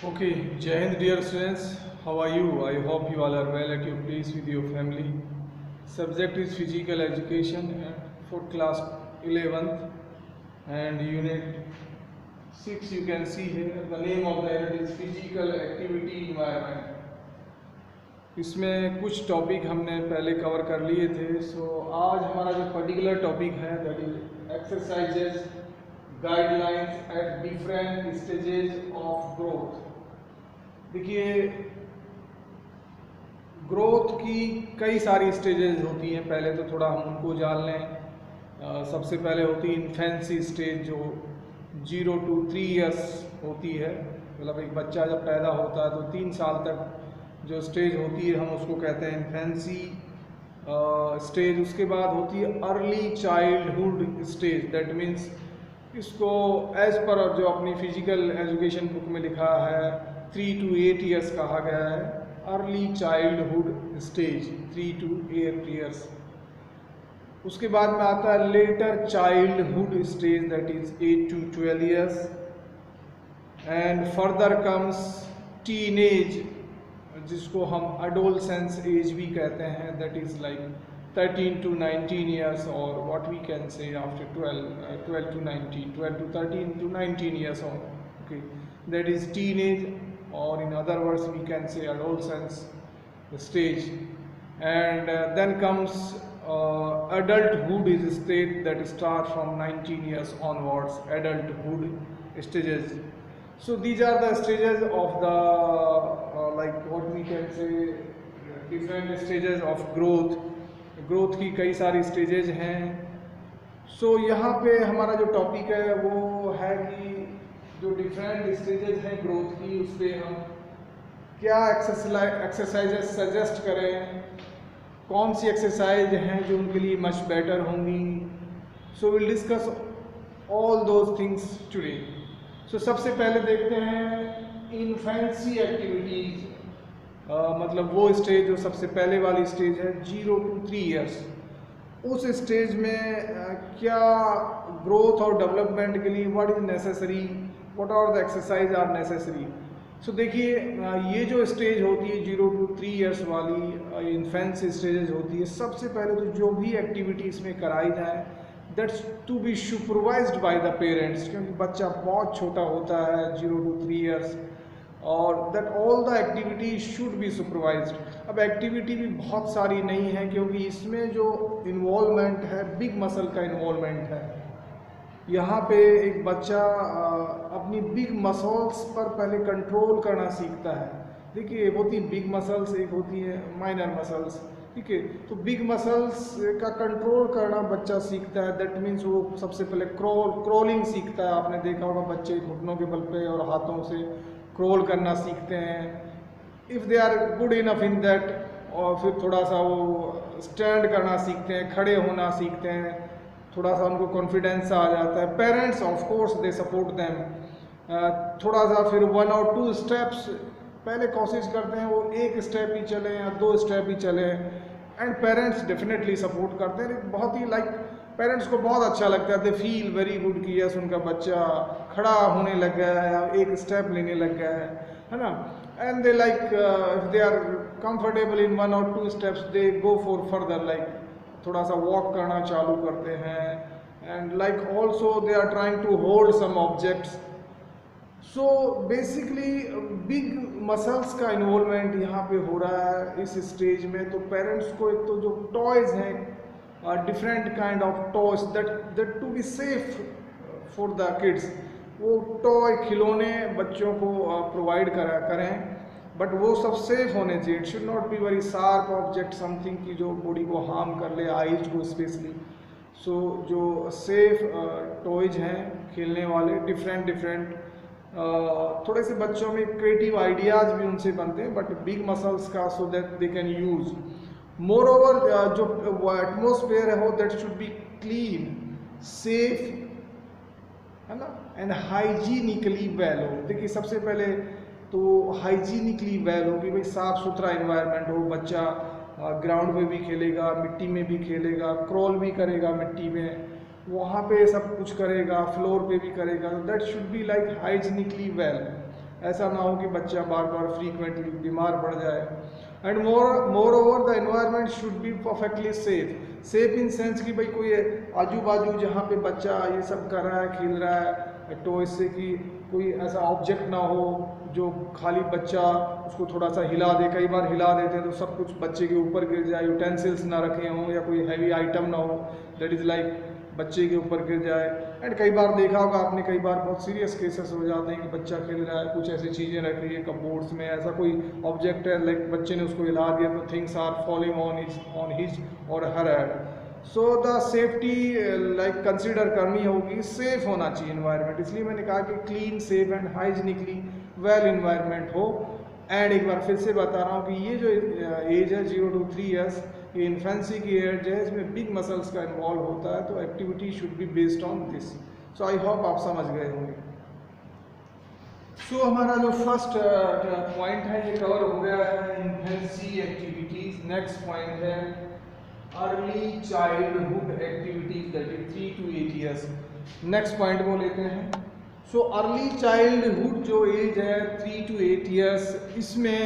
Okay, Jai Hind, dear students. How are you? I hope you all are well at your place with your family. Subject is physical education for class 11th and unit 6. You can see here the name of the unit is physical activity environment. इसमें कुछ topic हमने पहले cover कर लिए थे. सो आज हमारा जो पर्टिकुलर टॉपिक है that is exercises guidelines at different stages of growth. देखिए, ग्रोथ की कई सारी स्टेजेस होती हैं. पहले तो थोड़ा हम उनको जान लें. सबसे पहले होती है इन्फेंसी स्टेज, जो 0 to 3 इयर्स होती है. मतलब एक बच्चा जब पैदा होता है तो 3 साल तक जो स्टेज होती है हम उसको कहते हैं इन्फेंसी स्टेज. उसके बाद होती है early childhood stage. That means इसको एज पर जो अपनी फिजिकल एजुकेशन बुक में लिखा है 3 to 8 इयर्स कहा गया है. Early childhood stage 3 to 8 years. उसके बाद में आता है letter childhood stage that is 8 to 12 years. And further comes teenage, जिसको हम अडोलसेंस एज भी कहते हैं. That is like 13 to 19 years, or what we can say after 12 to 19, 12 to 13 to 19 years old. Okay, that is teenage, or in other words we can say adolescence stage. And then comes adulthood is a state that start from 19 years onwards. Adulthood stages. So these are the stages of the like what we can say different stages of growth. Growth की कई सारी stages हैं. सो यहाँ पे हमारा जो topic है वो है कि जो डिफरेंट स्टेजेज हैं ग्रोथ की, उस पर हम क्या एक्सरसाइजेस सजेस्ट करें, कौन सी एक्सरसाइज हैं जो उनके लिए मच बेटर होंगी. So will discuss all those things today. So सबसे पहले देखते हैं इन्फेंसी एक्टिविटीज़. मतलब वो स्टेज जो सबसे पहले वाली स्टेज है 0 to 3 इयर्स. उस स्टेज में क्या ग्रोथ और डेवलपमेंट के लिए what is necessary, what are the exercise are necessary. So देखिए, ये जो स्टेज होती है 0 to 3 इयर्स वाली इन्फेंसी स्टेजेज होती है, सबसे पहले तो जो भी एक्टिविटी इसमें कराई जाए that's to be supervised by the parents. क्योंकि बच्चा बहुत छोटा होता है 0 to 3 इयर्स, और that all the activity should be supervised. अब एक्टिविटी भी बहुत सारी नहीं है, क्योंकि इसमें जो इन्वॉल्वमेंट है बिग मसल का इन्वॉल्वमेंट है. यहाँ पे एक बच्चा अपनी बिग मसल्स पर पहले कंट्रोल करना सीखता है. देखिए, होती बिग मसल्स, एक होती है माइनर मसल्स. ठीक है, तो बिग मसल्स का कंट्रोल करना बच्चा सीखता है. दैट मीन्स वो सबसे पहले क्रॉलिंग सीखता है. आपने देखा होगा बच्चे घुटनों के बल पे और हाथों से क्रॉल करना सीखते हैं. If they are good enough in that. और फिर थोड़ा सा वो स्टैंड करना सीखते हैं, खड़े होना सीखते हैं. थोड़ा सा उनको कॉन्फिडेंस आ जाता है. Parents of course they support them. थोड़ा सा फिर 1 or 2 स्टेप्स पहले कोशिश करते हैं वो 1 स्टेप ही चले या 2 स्टेप ही चले. एंड पेरेंट्स डेफिनेटली सपोर्ट करते हैं. बहुत ही लाइक पेरेंट्स को बहुत अच्छा लगता है. दे फील वेरी गुड कि यस उनका बच्चा खड़ा होने लग गया है या 1 स्टेप लेने लग गया है ना. And they like if they are comfortable in 1 or 2 steps they go for further. Like थोड़ा सा वॉक करना चालू करते हैं. And like also they are trying to hold some objects. So basically big muscles का इन्वॉल्वमेंट यहाँ पे हो रहा है इस स्टेज में. तो पेरेंट्स को एक तो जो टॉयज़ हैं, different kind of toys that to be safe for the kids, वो टॉय खिलौने बच्चों को प्रोवाइड करें. बट वो सब सेफ होने चाहिए. It should not be very sharp object, something की जो बॉडी को हार्म कर ले, आइज को स्पेशली. सो जो सेफ टॉयज हैं खेलने वाले, डिफरेंट थोड़े से बच्चों में क्रिएटिव आइडियाज़ भी उनसे बनते हैं, बट बिग मसल्स का so that they can use. More over जो एटमोसफेयर है वो that should B clean, safe, है ना, एंड हाइजीनिकली वेल हो. देखिए, सबसे पहले तो हाइजीनिकली वेल हो कि भाई साफ़ सुथरा इन्वायरमेंट हो. बच्चा ग्राउंड में भी खेलेगा, मिट्टी में भी खेलेगा, क्रॉल भी करेगा मिट्टी में, वहाँ पे सब कुछ करेगा, फ्लोर पे भी करेगा. That should be like hygienically well. ऐसा ना हो कि बच्चा बार बार फ्रीक्वेंटली बीमार पड़ जाए। And more over the environment should be perfectly safe in sense कि भाई कोई आजू बाजू जहाँ पे बच्चा ये सब कर रहा है, खेल रहा है टॉय से, कि कोई ऐसा ऑब्जेक्ट ना हो जो खाली बच्चा उसको थोड़ा सा हिला दे। कई बार हिला देते हैं तो सब कुछ बच्चे के ऊपर गिर जाए, यूटेंसिल्स ना रखे हों या कोई हैवी आइटम ना हो दैट इज़ लाइक बच्चे के ऊपर गिर जाए। एंड कई बार देखा होगा आपने, कई बार बहुत सीरियस केसेस हो जाते हैं कि बच्चा खेल रहा है, कुछ ऐसी चीज़ें रख रही है कपबोर्ड्स में, ऐसा कोई ऑब्जेक्ट है लाइक बच्चे ने उसको हिला दिया तो things are falling on his और her head. So the safety like consider करनी होगी, सेफ होना चाहिए इन्वायरमेंट। इसलिए मैंने कहा कि clean, safe and hygienically well environment हो। एंड एक बार फिर से बता रहा हूँ कि ये जो एज है 0 to 3 years, ये इन्फेंसी की एज है, इसमें बिग मसल्स का इन्वॉल्व होता है, तो activity should be based on this. So I hope आप समझ गए होंगे। सो हमारा जो फर्स्ट पॉइंट है ये कवर हो गया है, इन्फेंसी एक्टिविटीज। नेक्स्ट पॉइंट है early childhood activities, that is 3 to 8 years। Next point को लेते हैं। सो अर्ली चाइल्डहुड जो एज है 3 to 8 years, इसमें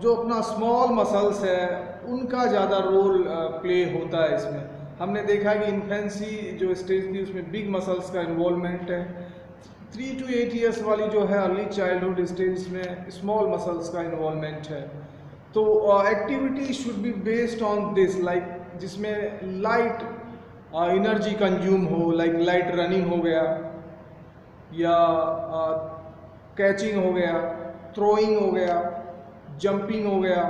जो अपना स्मॉल मसल्स है उनका ज़्यादा रोल प्ले होता है। इसमें हमने देखा कि इन्फेंसी जो स्टेज थी उसमें बिग मसल्स का इन्वॉल्वमेंट है। 3 to 8 years वाली जो है अर्ली चाइल्डहुड स्टेज में स्मॉल मसल्स का इन्वॉल्वमेंट है। तो activity should be based on this, like जिसमें लाइट एनर्जी कंज्यूम हो, लाइक लाइट रनिंग हो गया या कैचिंग हो गया, थ्रोइंग हो गया, जंपिंग हो गया।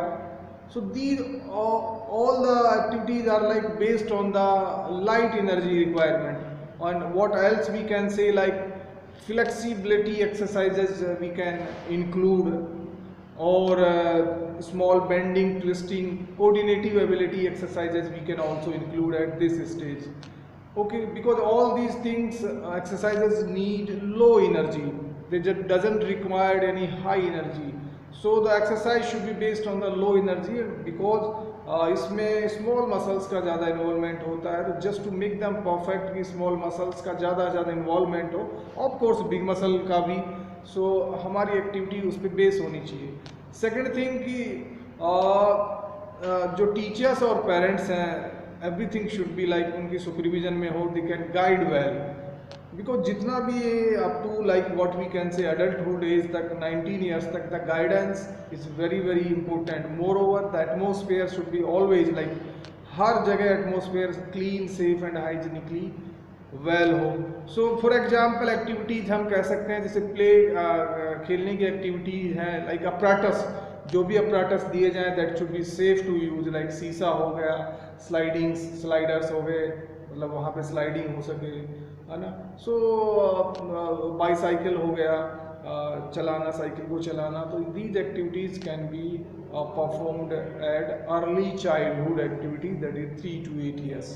So these all the activities are like based on the light energy requirement. And what else we can say, like flexibility exercises we can include, or small bending, twisting, coordinative ability exercises we can also include at this stage. Okay, because all these things exercises need low energy, they just doesn't require any high energy, so the exercise should be based on the low energy, because इसमें small muscles का ज़्यादा involvement होता है। तो just to make them perfect कि small muscles का ज़्यादा involvement हो, ऑफ कोर्स बिग मसल का भी, सो हमारी एक्टिविटी उस पर बेस होनी चाहिए। सेकंड थिंग कि जो टीचर्स और पेरेंट्स हैं, एवरीथिंग शुड बी लाइक उनकी सुपरविजन में हो, they can guide well, because जितना भी ये up to like what we can say adulthood age तक 19 years तक the guidance is very important. Moreover the atmosphere should be always like हर जगह atmosphere clean, safe and hygienically well हो। So for example activities हम कह सकते हैं जैसे प्ले, खेलने की एक्टिविटीज हैं, लाइक अपराटस, जो भी अपराटस दिए जाएं that should be safe to use, like शीशा हो गया, स्लाइडर्स हो गए, मतलब वहाँ पे स्लाइडिंग हो सके, है ना। सो बाईसाइकिल हो गया, चलाना, साइकिल को चलाना, तो these activities can be performed at early childhood activities, that is 3 to 8 years.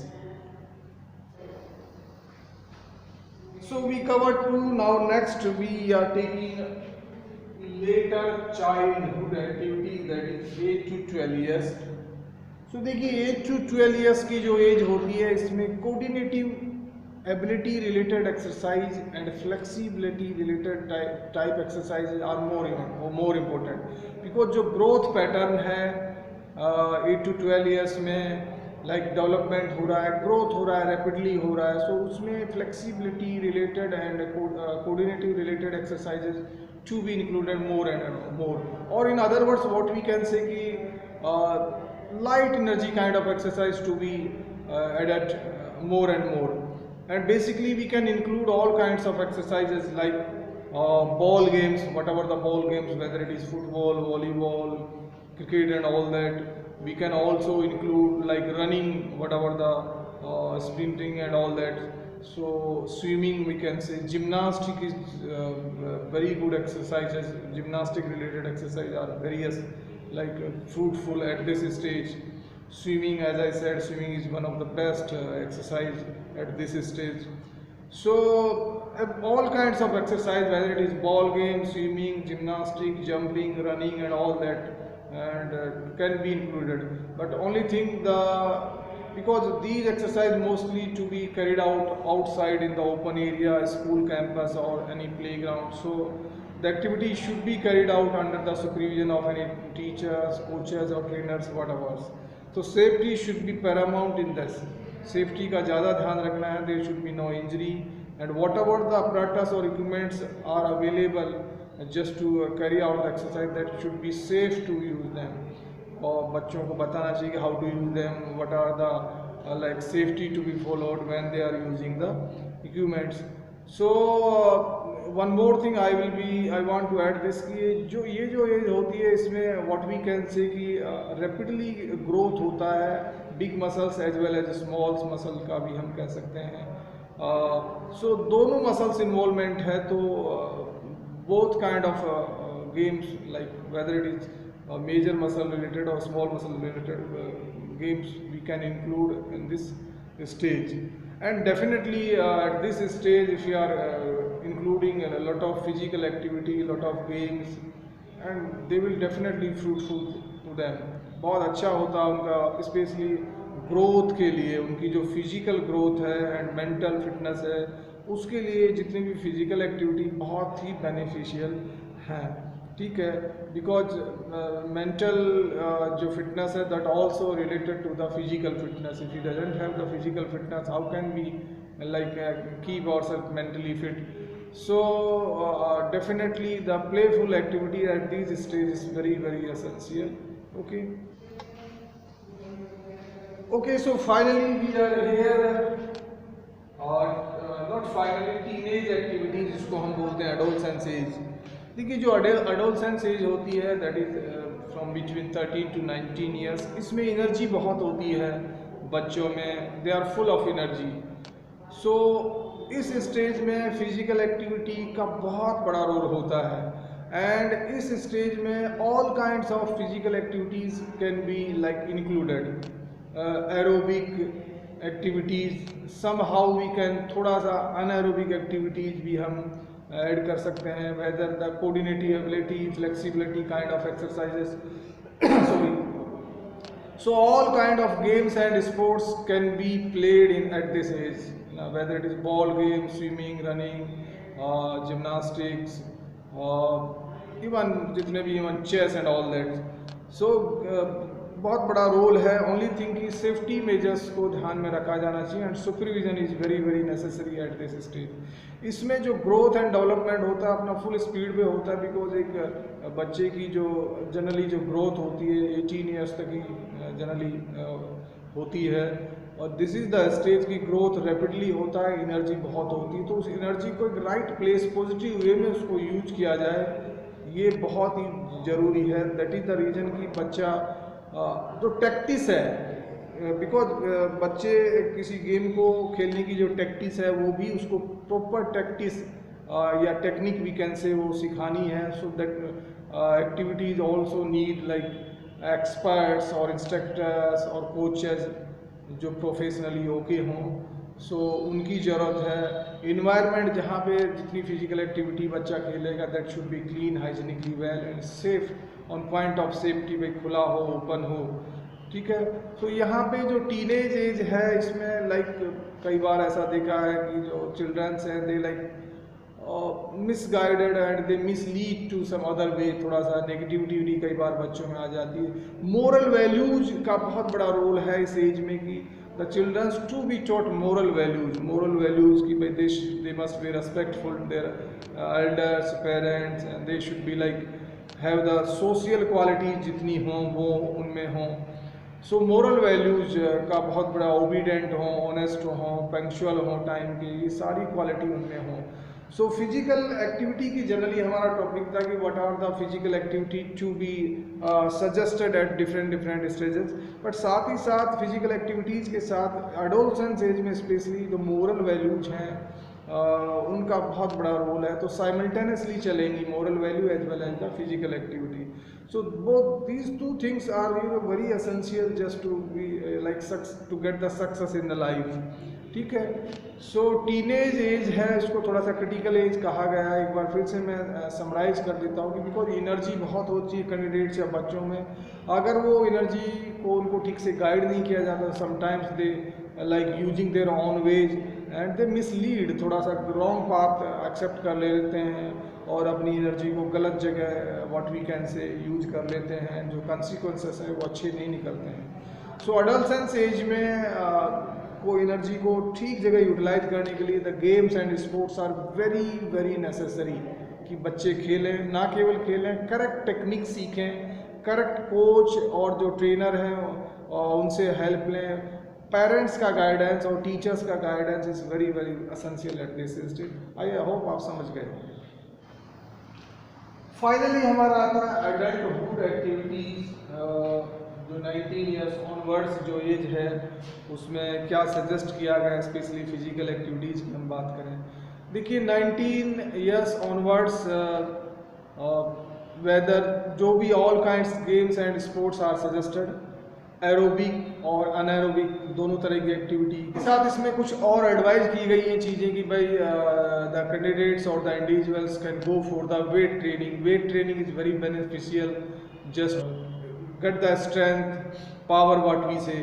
So we covered 2. Now next we are taking later childhood activities, that is 8 to 12 years. So देखिए 8 to 12 years की जो as होती है, इसमें coordinative ability related exercise and flexibility related type exercise are more important, because जो growth pattern है 8 to 12 years में, like development हो रहा है, ग्रोथ हो रहा है, रैपिडली हो रहा है, सो उसमें flexibility related and coordinative related exercises to be included more and more, और in other words what we can say कि light energy kind of exercise to be added more and more. And basically we can include all kinds of exercises like ball games, whatever the ball games, whether it is football, volleyball, cricket and all that. We can also include like running, whatever the sprinting and all that. So swimming, we can say gymnastic is very good exercises. Gymnastic related exercises are various, like fruitful at this stage. Swimming, as I said, swimming is one of the best exercise at this stage. So all kinds of exercise, whether it is ball game, swimming, gymnastic, jumping, running and all that, and can be included. But only thing, the because these exercises mostly to be carried out outside in the open area, school campus or any playground. So the activity should be carried out under the supervision of any teachers, coaches or trainers, whatever. So safety should be paramount in this. Safety का ज़्यादा ध्यान रखना है. There should be no injury, and whatever the apparatus or equipments are available just to carry out the exercise, that should be safe to use them. और बच्चों को बताना चाहिए कि how to use them, what are the like safety to be followed when they are using the equipments. So one more thing I want to add this कि जो as होती है इसमें what we can say कि rapidly growth होता है big muscles as well as small muscle का भी हम कह सकते हैं. So दोनों muscles involvement है, तो both kind of games, like whether it is major muscle related or small muscle related games, we can include in this stage. And definitely at this stage, if you are including a lot of physical activity, lot of games, and they will definitely fruitful to them. बहुत अच्छा होता उनका specially growth के लिए, उनकी जो physical growth है and mental fitness है, उसके लिए जितनी भी फिजिकल एक्टिविटी बहुत ही बेनिफिशियल हैं. ठीक है, बिकॉज मेंटल जो फिटनेस है that also related to the physical fitness. If you doesn't have the physical fitness, how can be like keep ourselves mentally fit? So definitely the playful activity at these stages is very essential. Okay, so finally we are here, और not finally, teenage activities जिसको हम बोलते हैं adolescence age. देखिए जो adolescence age होती है that is from between 13 to 19 years, इसमें एनर्जी बहुत होती है बच्चों में, they are full of energy. सो इस स्टेज में फिजिकल एक्टिविटी का बहुत बड़ा रोल होता है, एंड इस स्टेज में all kinds of physical activities can be like included. Aerobic activities, somehow we can थोड़ा सा अनएरोबिक एक्टिविटीज़ भी हम ऐड कर सकते हैं, whether the coordinative ability, flexibility kind of exercises. Sorry. So all kind of games and sports can be played in at this age, whether it is ball game, swimming, running, gymnastics, even जितने भी even chess and all that. So बहुत बड़ा role है. Only thing कि safety measures को ध्यान में रखा जाना चाहिए, and supervision is very necessary at this stage. इसमें जो ग्रोथ एंड डेवलपमेंट होता है अपना फुल स्पीड पे होता है, बिकॉज एक बच्चे की जो जनरली जो ग्रोथ होती है 18 ईयर्स तक ही जनरली होती है, और दिस इज़ द स्टेज की ग्रोथ रैपिडली होता है, एनर्जी बहुत होती है. तो उस एनर्जी को एक राइट प्लेस पॉजिटिव वे में उसको यूज किया जाए, ये बहुत ही ज़रूरी है. दैट इज़ द रीज़न कि बच्चा जो टैक्टिस है, बिकॉज बच्चे किसी गेम को खेलने की जो टैक्टिस है वो भी उसको प्रॉपर टैक्टिस या टेक्निक वी कैन से वो सिखानी है. So that activities also need like experts और इंस्ट्रक्टर्स और कोचेस जो प्रोफेशनली ओके हों. सो उनकी ज़रूरत है. इन्वायरमेंट जहाँ पे जितनी फिजिकल एक्टिविटी बच्चा खेलेगा that should B clean, hygienically well and safe, on point of safety पे खुला हो, ओपन हो. ठीक है. तो यहाँ पे जो टीनेज एज है इसमें लाइक कई बार ऐसा देखा है कि जो चिल्ड्रंस हैं they like misguided and they mislead to some other way. थोड़ा सा नेगेटिविटी कई बार बच्चों में आ जाती है. मोरल वैल्यूज का बहुत बड़ा रोल है इस एज में कि the children to be taught moral values कि भाई they must be respectful to their elders, parents, and they should be like have the social qualities जितनी हों वो उनमें हों. सो मोरल वैल्यूज का बहुत बड़ा ओबीडेंट हों, ऑनेस्ट हों, पंक्चुअल हों टाइम के, ये सारी क्वालिटी उनमें हों. सो फिजिकल एक्टिविटी की जनरली हमारा टॉपिक था कि what are the physical activity to be suggested at different stages. But साथ ही साथ फिजिकल एक्टिविटीज़ के साथ एडोलसेंस एज में स्पेशली जो मोरल वैल्यूज हैं उनका बहुत बड़ा रोल है. तो साइमल्टेनियसली चलेंगी moral value as well as the physical activity. So both these two things are very essential just to be like to get the success in the life. ठीक है। सो teenage as है, इसको थोड़ा सा critical as कहा गया है। एक बार फिर से मैं समराइज कर देता हूँ कि बिकॉज एनर्जी बहुत होती है कैंडिडेट्स या बच्चों में, अगर वो एनर्जी को उनको ठीक से गाइड नहीं किया जाता, sometimes they like using their own ways and they mislead, थोड़ा सा रॉन्ग पाथ एक्सेप्ट कर लेते हैं और अपनी एनर्जी को गलत जगह what we can say use कर लेते हैं, जो कॉन्सिक्वेंसेस है वो अच्छे नहीं निकलते हैं। सो एडोलसेंस एज में को एनर्जी को ठीक जगह यूटिलाइज करने के लिए the games and sports are very very necessary, कि बच्चे खेलें, ना केवल खेलें, करेक्ट टेक्निक सीखें, करेक्ट कोच और जो ट्रेनर हैं उनसे हेल्प लें, पेरेंट्स का गाइडेंस और टीचर्स का guidance is very very essential at this stage. I hope आप समझ गए। फाइनली हमारा आता है एडल्टहुड एक्टिविटीज़, जो 19 ईयर्स ऑनवर्ड्स जो एज है उसमें क्या सजेस्ट किया गया है, स्पेशली फिजिकल एक्टिविटीज़ की हम बात करें। देखिए 19 ईयर्स ऑनवर्ड्स वेदर जो भी all kinds games and sports are suggested, aerobic और अनएरोबिक दोनों तरह की एक्टिविटी के साथ इसमें कुछ और एडवाइस की गई हैं चीज़ें कि भाई द कैंडिडेट्स और the individuals can go for the weight training. Weight training is very beneficial, just get the strength power what we say,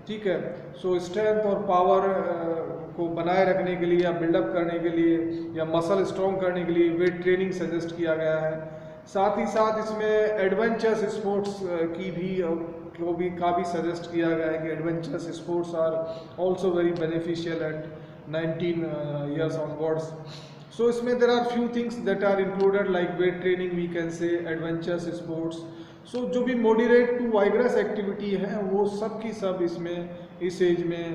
ठीक है। सो स्ट्रेंथ और पावर को बनाए रखने के लिए या बिल्डअप करने के लिए या मसल स्ट्रॉन्ग करने के लिए वेट ट्रेनिंग सजेस्ट किया गया है। साथ ही साथ इसमें एडवेंचरस स्पोर्ट्स की भी काफ़ी सजेस्ट किया गया है कि adventurous sports are also very beneficial at 19 years onwards. So इसमें there are few things that are included like weight training we can say, adventurous sports. So जो भी मॉडरेट टू वाइग्रस एक्टिविटी है वो सब की सब इसमें इस एज में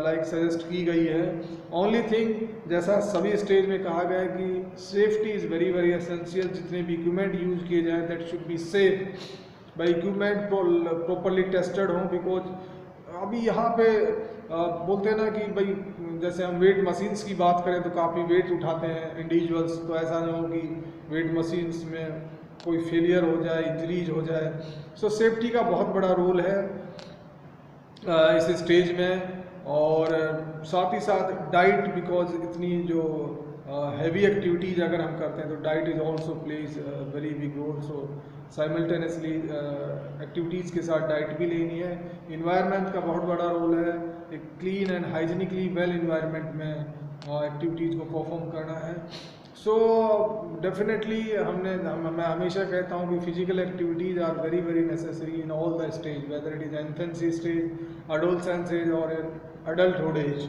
लाइक सजेस्ट की गई है। ओनली थिंग जैसा सभी स्टेज में कहा गया है कि safety is very very essential, जितने भी इक्विपमेंट यूज़ किए जाएँ दैट शुड बी सेफ, भाई इक्विपमेंट प्रॉपरली टेस्टेड हों। बिकॉज अभी यहाँ पे बोलते हैं ना कि भाई जैसे हम वेट मशीन्स की बात करें तो काफ़ी वेट उठाते हैं इंडिविजुअल्स, तो ऐसा नहीं हो कि वेट मशीन्स में कोई फेलियर हो जाए, इंजरीज हो जाए। सो सेफ्टी का बहुत बड़ा रोल है इस स्टेज में। और साथ ही साथ डाइट, बिकॉज इतनी जो हैवी एक्टिविटीज़ अगर हम करते हैं तो diet is also plays very big role. So simultaneously activities के साथ डाइट भी लेनी है। इन्वायरमेंट का बहुत बड़ा रोल है, एक clean and hygienically well environment में एक्टिविटीज़ को परफॉर्म करना है। सो डेफिनेटली मैं हमेशा कहता हूँ कि physical activities are very very necessary in all the stage, whether it is infancy stage, adolescence age और एडल्टहुड एज।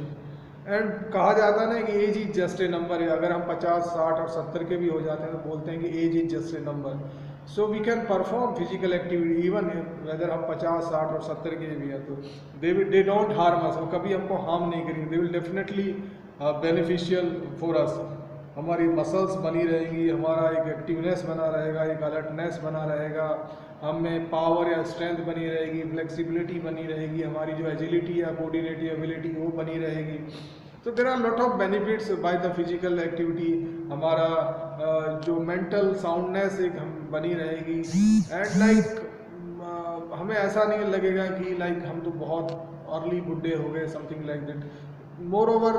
एंड कहा जाता है ना कि age is just a number है, अगर हम 50, 60 और 70 के भी हो जाते हैं तो बोलते हैं कि age is just a number. So we can perform physical activity even whether हम 50, 60 और 70 के भी हैं, तो दे डोंट हार्म अस, वो कभी हमको हार्म नहीं करेंगे, they will definitely beneficial for us. हमारी मसल्स बनी रहेंगी, हमारा एक एक्टिवनेस बना रहेगा, एक अलर्टनेस बना रहेगा, हमें पावर या स्ट्रेंथ बनी रहेगी, फ्लेक्सिबिलिटी बनी रहेगी, हमारी जो एजिलिटी या कोऑर्डिनेटिव एबिलिटी वो बनी रहेगी। तो there are lot of benefits by the physical activity. हमारा जो मेंटल साउंडनेस एक हम बनी रहेगी एंड लाइक हमें ऐसा नहीं लगेगा कि लाइक हम तो बहुत अर्ली बुढ़े हो गए, something like that. More over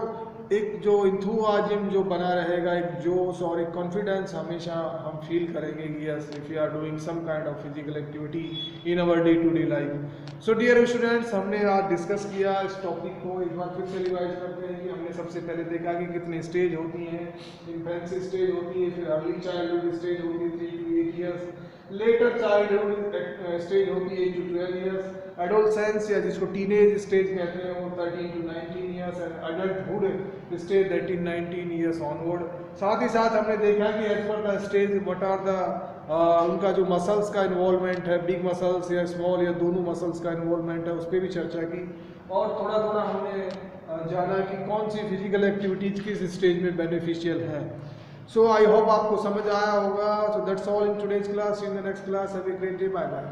एक जो इंथुआजिम जो बना रहेगा, एक जोश और एक कॉन्फिडेंस हमेशा हम फील करेंगे कि yes if you are doing some kind of physical activity in our day to day life. So dear students, हमने आज डिस्कस किया इस टॉपिक को, एक बार फिर से रिवाइज करते हैं कि हमने सबसे पहले देखा कि कितने स्टेज होती हैं। इन्फेंसी स्टेज होती है, फिर अर्ली चाइल्डहुड स्टेज होती है 3 to 8 years, letter childhood stage होती है 8 to 12 ईयर्स, एडोलसेंस या जिसको टीनेज स्टेज कहते हैं वो 13 to 19 years, and adulthood stage 18-19 years onward. साथ ही साथ हमने देखा कि एज पर the stage what are the उनका जो मसल्स का इन्वॉल्वमेंट है, बिग मसल्स या स्मॉल या दोनों मसल्स का इन्वॉल्वमेंट है, उस पर भी चर्चा की। और थोड़ा थोड़ा हमने जाना कि कौन सी फिजिकल एक्टिविटीज़ किस स्टेज में बेनिफिशियल हैं। सो आई होप आपको समझ आया होगा। So that's all in today's class. In the next class have a great day, bye bye.